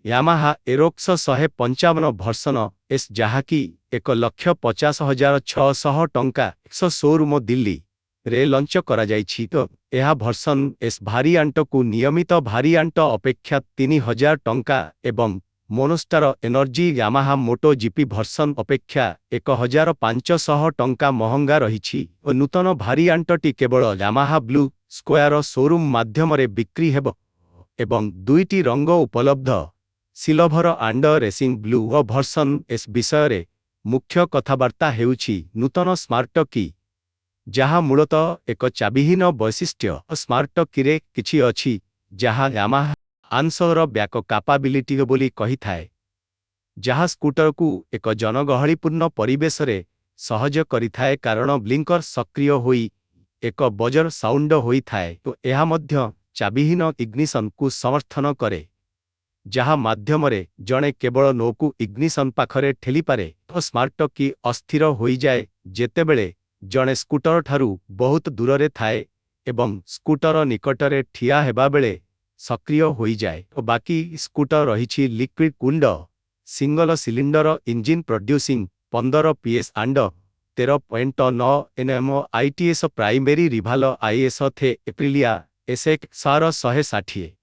Yamaha Aerox 155 version S जहाँकि 1,50,600 टंका 100 showroom Delhi रे लंच करा जाइछि तो यह भर्सन एस भारियांट को नियमित भारियांट अपेक्षा 3000 टंका एवं मोनोस्टार एनर्जी यामाहा मोटो जीपी भर्सन अपेक्षा 1500 टंका महंगा रहिछि और नूतन भारियांटटी केवल यामाहा ब्लू स्क्वायर शोरूम माध्यम रे बिक्री हेब एवं दुईटी रंग उपलब्ध सिल्वर एंड रेसिंग ब्लू और भर्सन एस विषय रे मुख्य कथाबार्ता हेउछि नूतन स्मार्ट की जहाँ मूलतः एक चाबिहीन वैशिष्ट्य स्मार्ट की रे किछि अछि जहाँ यामाहा आंसर बैक कैपेबिलिटी बोली कही थाए जहाँ स्कूटर को एक जनगहलीपूर्ण परिवेश रे सहज करिथाए कारण ब्लिंकर सक्रिय होई एक बजर साउंड होई थाए तो यह मध्य चाबिहीन इग्निशन को समर्थन करे जहाँ माध्यम रे जणे केवल नो को इग्निशन पाखरे ठेली पारे तो स्मार्ट की अस्थिर होई जाए जेतेबेले जणे स्कूटर ठारू बहुत दूर रे थाए एवं स्कूटर निकटरे ठिया हेबा बेले सक्रिय होई जाए और बाकी स्कूटर रहिछि liquid cooled single cylinder engine producing 15 PS and 13.9 Nm ITS primary rival IS the Aprilia SX 160